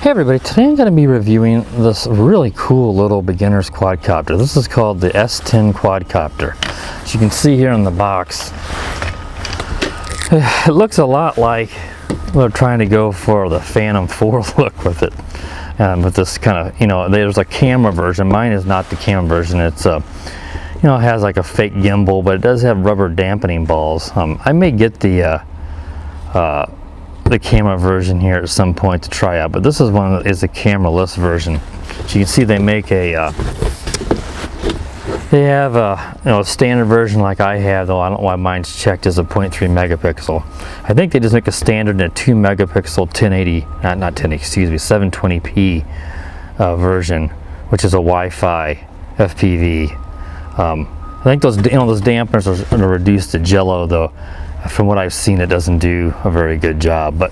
Hey everybody, today I'm going to be reviewing this really cool little beginner's quadcopter. This is called the S10 Quadcopter. As you can see here in the box, it looks a lot like we're trying to go for the Phantom 4 look with it. With this kind of, there's a camera version. Mine is not the camera version. It's it has like a fake gimbal, but it does have rubber dampening balls. I may get the camera version here at some point to try out, but this is one that is a camera-less version. So you can see they make a they have a standard version like I have, though I don't know why mine's checked as a 0.3 megapixel. I think they just make a standard and a 2 megapixel 1080, not 1080, excuse me, 720p version, which is a Wi-Fi FPV. I think those those dampeners are going to reduce the jello, though. From what I've seen, it doesn't do a very good job, but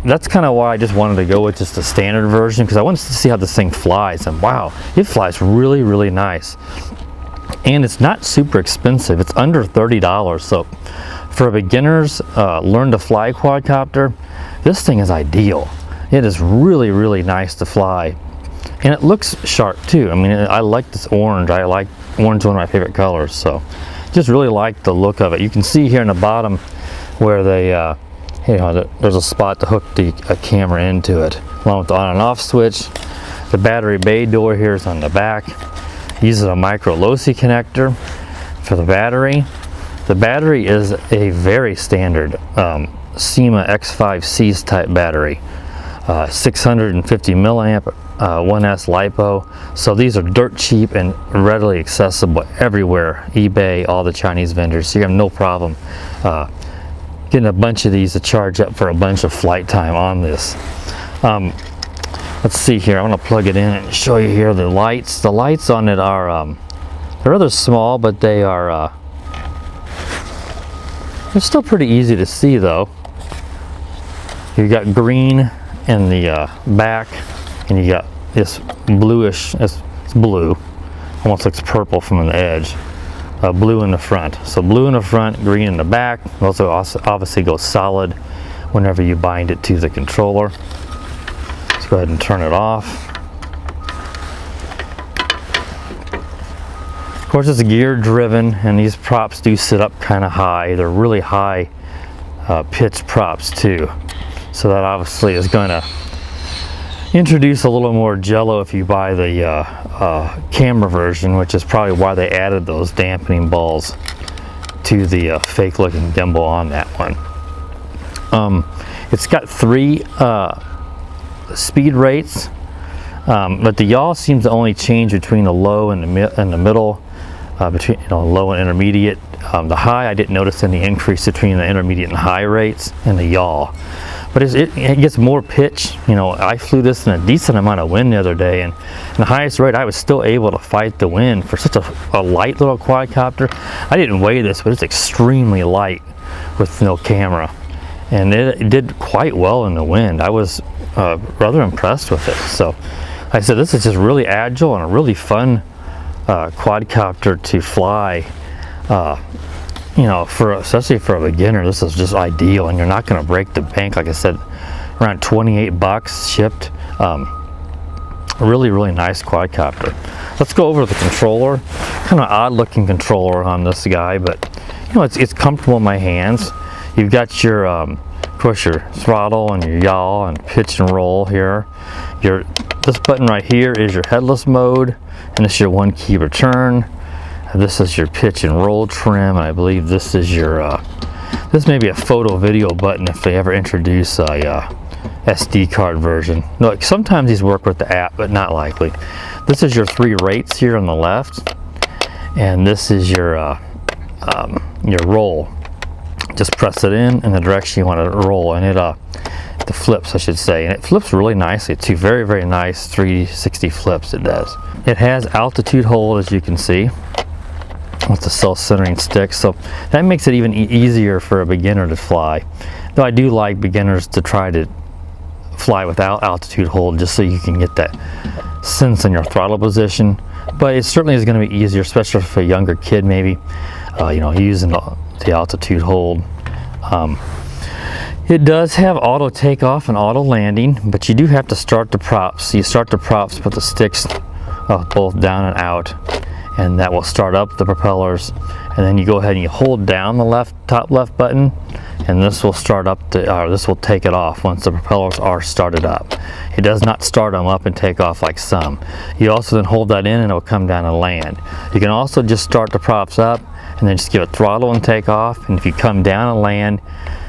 that's kind of why I just wanted to go with just the standard version, because I wanted to see how this thing flies, and wow, it flies really, really nice. And it's not super expensive. It's under $30, so for a beginner's learn to fly quadcopter, this thing is ideal. It is really, really nice to fly, and it looks sharp too. I mean, I like this orange. I like orange, one of my favorite colors, so just really like the look of it. You can see here in the bottom where they there's a spot to hook the camera into it, along with the on and off switch. The battery bay door here is on the back. It uses a micro LoSi connector for the battery. The battery is a very standard SEMA X5Cs type battery, 650 milliamp 1S LiPo. So these are dirt cheap and readily accessible everywhere. eBay, all the Chinese vendors. So you have no problem getting a bunch of these to charge up for a bunch of flight time on this. Let's see here. I want to plug it in and show you here the lights. The lights on it are they're rather small, but they are they're still pretty easy to see though. You've got green in the back, and you got this bluish, it's blue, almost looks purple from the edge, blue in the front. So blue in the front, green in the back. It also obviously goes solid whenever you bind it to the controller. Let's go ahead and turn it off. Of course, it's gear driven, and these props do sit up kind of high. They're really high pitched props too. So that obviously is going to introduce a little more jello if you buy the camera version, which is probably why they added those dampening balls to the fake looking gimbal on that one. It's got 3 speed rates, but the yaw seems to only change between the low and the middle, between low and intermediate. The high, I didn't notice any increase between the intermediate and high rates and the yaw. But it gets more pitch. I flew this in a decent amount of wind the other day, and in the highest rate I was still able to fight the wind for such a light little quadcopter. I didn't weigh this, but it's extremely light with no camera, and it did quite well in the wind. I was rather impressed with it. So like I said, this is just really agile and a really fun quadcopter to fly. Especially for a beginner, this is just ideal, and you're not going to break the bank. Like I said, around 28 bucks shipped. Really, really nice quadcopter. Let's go over the controller. Kind of odd looking controller on this guy, but it's comfortable in my hands. You've got your of course your throttle and your yaw and pitch and roll here. This button right here is your headless mode, and this is your 1 key return. This is your pitch and roll trim, and I believe this is your this may be a photo video button if they ever introduce a SD card version. No, sometimes these work with the app, but not likely. This is your 3 rates here on the left, and this is your roll. Just press it in the direction you want to roll, and the flips, I should say, and it flips really nicely too. Very, very nice 360 flips it does. It has altitude hold, as you can see, with the self-centering stick, so that makes it even easier for a beginner to fly. Though I do like beginners to try to fly without altitude hold, just so you can get that sense in your throttle position. But it certainly is going to be easier, especially for a younger kid, maybe using the altitude hold. It does have auto takeoff and auto landing, but you do have to start the props. So you start the props, put the sticks both down and out, and that will start up the propellers. And then you go ahead and you hold down the top left button, and this will start up this will take it off once the propellers are started up. It does not start them up and take off like some. You also then hold that in and it will come down and land. You can also just start the props up and then just give it throttle and take off. And if you come down and land,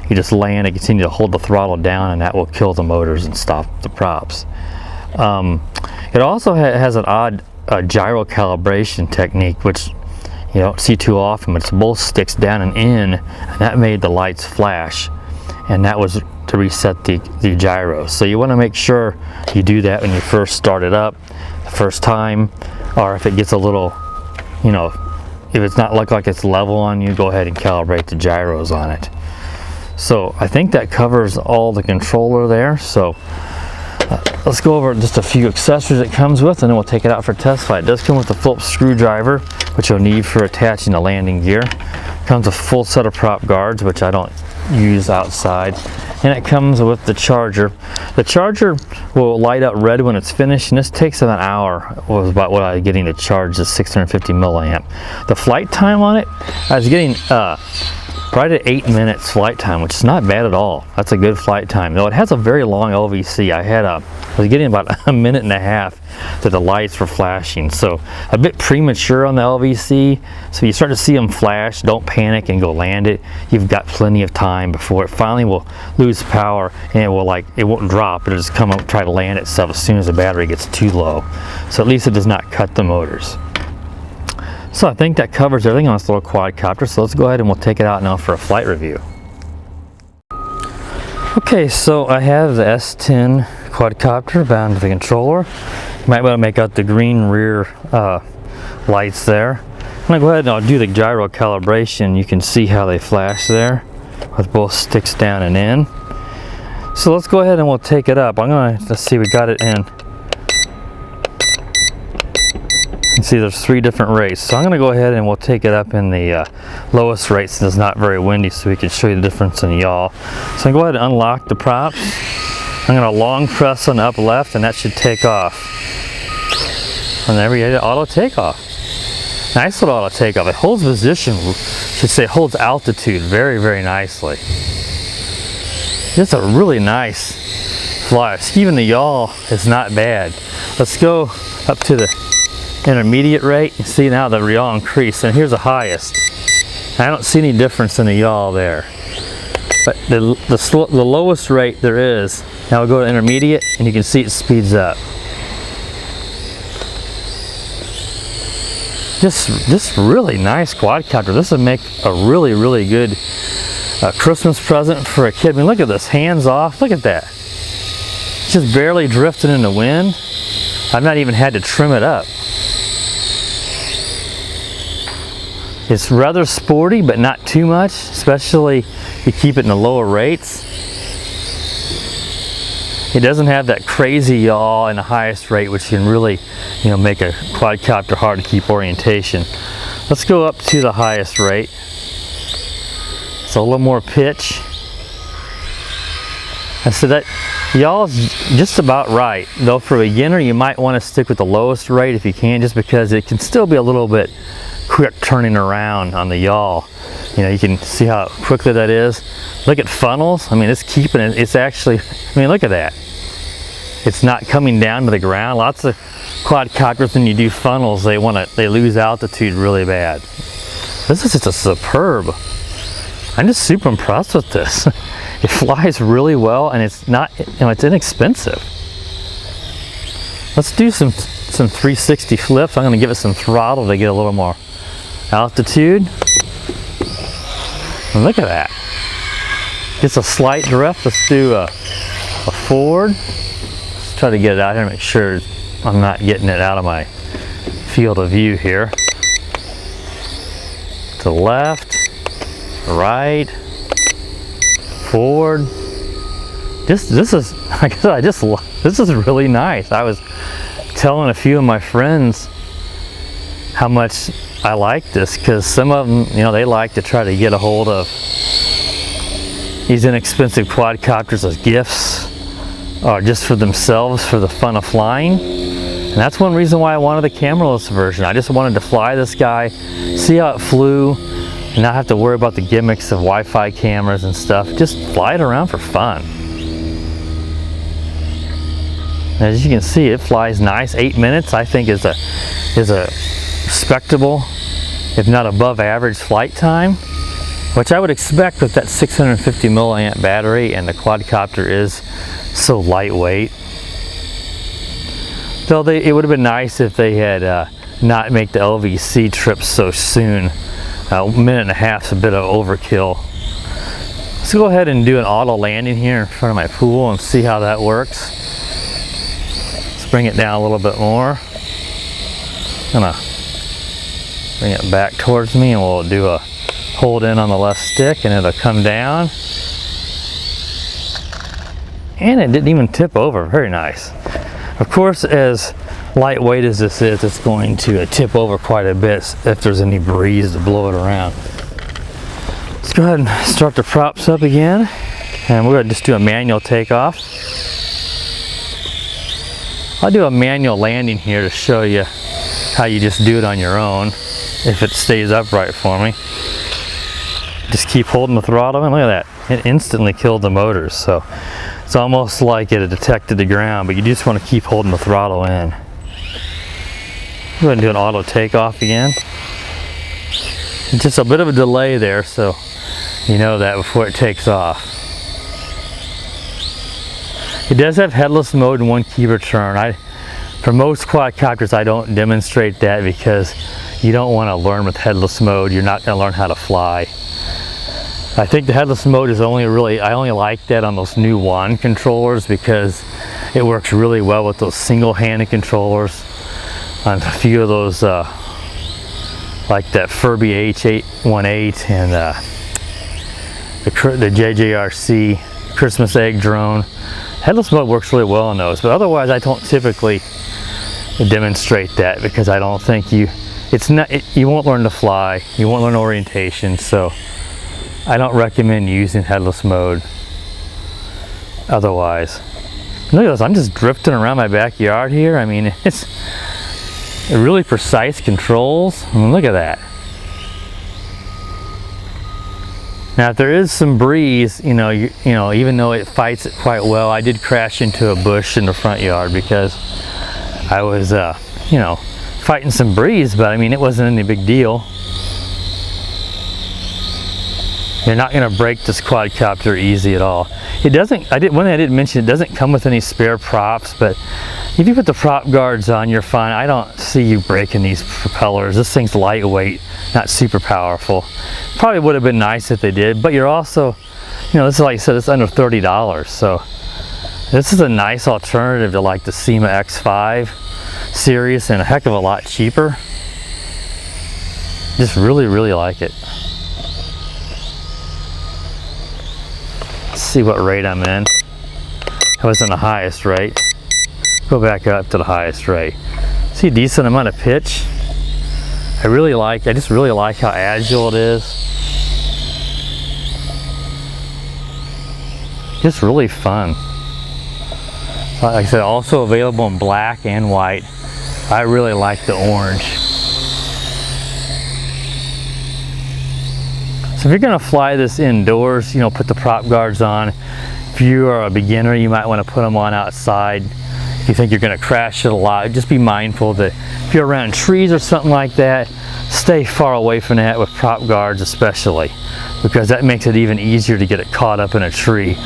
you just land and continue to hold the throttle down, and that will kill the motors and stop the props. It also has an odd gyro calibration technique, which you don't see too often, but it's both sticks down and in, and that made the lights flash, and that was to reset the gyro. So you want to make sure you do that when you first start it up the first time, or if it gets a little, if it's not look like it's level on you, go ahead and calibrate the gyros on it. So I think that covers all the controller there. So let's go over just a few accessories it comes with, and then we'll take it out for a test flight. It does come with a Phillips screwdriver, which you'll need for attaching the landing gear. It comes with a full set of prop guards, which I don't use outside. And it comes with the charger. The charger will light up red when it's finished, and this takes about an hour. Was about what I was getting to charge the 650 milliamp. The flight time on it, I was getting right at 8 minutes flight time, which is not bad at all. That's a good flight time. Though it has a very long LVC. I was getting about a minute and a half that the lights were flashing. So a bit premature on the LVC. So you start to see them flash, don't panic and go land it. You've got plenty of time before it finally will lose power, and it won't drop. It'll just come up, try to land itself as soon as the battery gets too low. So at least it does not cut the motors. So I think that covers everything on this little quadcopter. So let's go ahead and we'll take it out now for a flight review. Okay, so I have the S10 Quadcopter bound to the controller. You might be able to make out the green rear lights there. I'm going to go ahead and I'll do the gyro calibration. You can see how they flash there with both sticks down and in. So let's go ahead and we'll take it up. Let's see, we got it in. You can see there's 3 different rates. So I'm going to go ahead and we'll take it up in the lowest rate since it's not very windy, so we can show you the difference in yaw. So I'm going to go ahead and unlock the props. I'm going to long press on the up left, and that should take off. And there we go, auto takeoff. Nice little auto takeoff. It holds position, holds altitude very, very nicely. It's a really nice flight. Even the yaw is not bad. Let's go up to the intermediate rate. You see now the yaw increase, and here's the highest. I don't see any difference in the yaw there. But the lowest rate there is, now we'll go to intermediate, and you can see it speeds up. Just really nice quadcopter. This would make a really, really good Christmas present for a kid. I mean, look at this, hands off. Look at that. It's just barely drifting in the wind. I've not even had to trim it up. It's rather sporty, but not too much, especially if you keep it in the lower rates. It doesn't have that crazy yaw in the highest rate, which can really, make a quadcopter hard to keep orientation. Let's go up to the highest rate. So a little more pitch. And so that yaw is just about right. Though for a beginner, you might want to stick with the lowest rate if you can, just because it can still be a little bit quick turning around on the yaw. You can see how quickly that is. Look at funnels. I mean, it's keeping it. It's actually, look at that. It's not coming down to the ground. Lots of quadcopters, when you do funnels, they lose altitude really bad. This is just a superb. I'm just super impressed with this. It flies really well, and it's not, it's inexpensive. Let's do some 360 flips. I'm going to give it some throttle to get a little more altitude. And look at that. It's a slight drift. Let's do a forward. Let's try to get it out here and make sure I'm not getting it out of my field of view here. To the left, right, forward. This is, like I said, this is really nice. I was telling a few of my friends how much I like this, because some of them, they like to try to get a hold of, these inexpensive quadcopters as gifts or just for themselves for the fun of flying. And that's one reason why I wanted the cameraless version. I just wanted to fly this guy, see how it flew, and not have to worry about the gimmicks of Wi-Fi cameras and stuff. Just fly it around for fun. And as you can see, it flies nice. 8 minutes, I think, is a respectable, if not above average flight time, which I would expect with that 650 milliamp battery, and the quadcopter is so lightweight. Though it would have been nice if they had not make the LVC trip so soon. A minute and a half is a bit of overkill. Let's go ahead and do an auto landing here in front of my pool and see how that works. Let's bring it down a little bit more. Gonna bring it back towards me, and we'll do a hold in on the left stick, and it'll come down. And it didn't even tip over. Very nice. Of course, as lightweight as this is, it's going to tip over quite a bit if there's any breeze to blow it around. Let's go ahead and start the props up again, and we're going to just do a manual takeoff. I'll do a manual landing here to show you how you just do it on your own if it stays upright for me. Just keep holding the throttle, and look at that, it instantly killed the motors. So it's almost like it had detected the ground, but you just want to keep holding the throttle in. Go ahead and do an auto takeoff again. Just a bit of a delay there, so you know that before it takes off. It does have headless mode and 1 key return. For most quadcopters, I don't demonstrate that because you don't want to learn with headless mode. You're not going to learn how to fly. I think the headless mode is I only like that on those new wand controllers because it works really well with those single-handed controllers. On a few of those, like that Furby H818 and the JJRC Christmas egg drone. Headless mode works really well on those, but otherwise I don't typically demonstrate that because I don't think you won't learn to fly, you won't learn orientation, so I don't recommend using headless mode otherwise. Look at this, I'm just drifting around my backyard here. I mean, it's really precise controls. I mean, look at that. Now, if there is some breeze, you know, even though it fights it quite well, I did crash into a bush in the front yard because I was, fighting some breeze, but I mean, it wasn't any big deal. You're not going to break this quadcopter easy at all. It doesn't, one thing I didn't mention, it doesn't come with any spare props, but if you put the prop guards on, you're fine. I don't see you breaking these propellers. This thing's lightweight, not super powerful. Probably would have been nice if they did, but you're also, this is, like I said, it's under $30, so this is a nice alternative to like the SEMA X5 series and a heck of a lot cheaper. Just really, really like it. Let's see what rate I'm in. I was in the highest rate. Go back up to the highest rate. See a decent amount of pitch. I just really like how agile it is. Just really fun. Like I said, also available in black and white. I really like the orange. So if you're going to fly this indoors, put the prop guards on. If you are a beginner, you might want to put them on outside. If you think you're going to crash it a lot, just be mindful that if you're around trees or something like that, stay far away from that with prop guards especially, because that makes it even easier to get it caught up in a tree.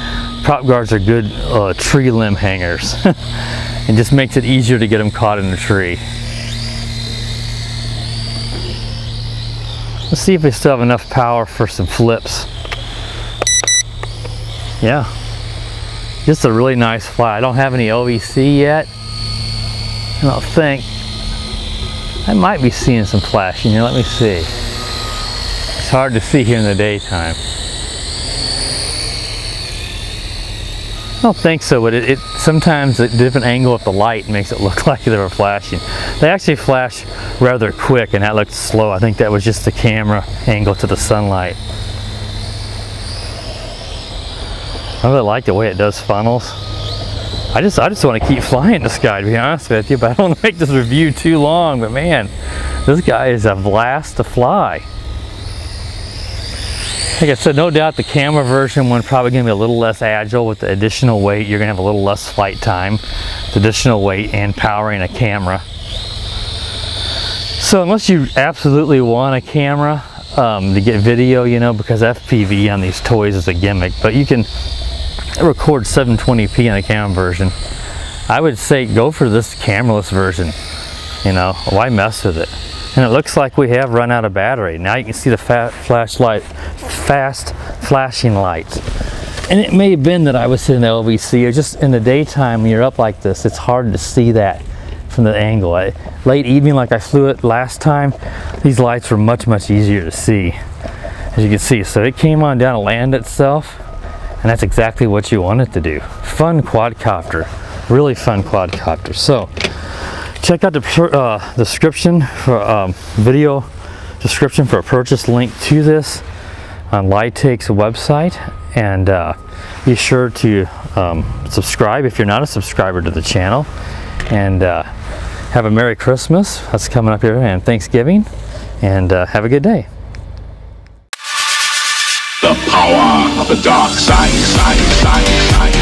Prop guards are good tree limb hangers. It just makes it easier to get them caught in a tree. Let's see if we still have enough power for some flips. Yeah, just a really nice fly. I don't have any LVC yet. I don't think. I might be seeing some flashing here. Let me see. It's hard to see here in the daytime. I don't think so, but it sometimes a different angle of the light makes it look like they were flashing. They actually flash rather quick, and that looked slow. I think that was just the camera angle to the sunlight. I really like the way it does funnels. I just want to keep flying this guy, to be honest with you, but I don't want to make this review too long. But man, this guy is a blast to fly. Like I said, no doubt the camera version one probably going to be a little less agile with the additional weight. You're going to have a little less flight time, the additional weight and powering a camera. So unless you absolutely want a camera to get video, you know, because FPV on these toys is a gimmick, but you can record 720p on the camera version. I would say go for this cameraless version. You know, why mess with it? And it looks like we have run out of battery. Now you can see the fast flashing lights. And it may have been that I was sitting in the LVC, or just in the daytime when you're up like this, it's hard to see that from the angle. Late evening, like I flew it last time, these lights were much easier to see, as you can see. So it came on down to land itself, and that's exactly what you want it to do. Fun quadcopter, really fun quadcopter. So check out the description for video description for a purchase link to this on Litake's website, and be sure to subscribe if you're not a subscriber to the channel, and have a Merry Christmas. That's coming up here, and Thanksgiving, and have a good day. The power of the dark side.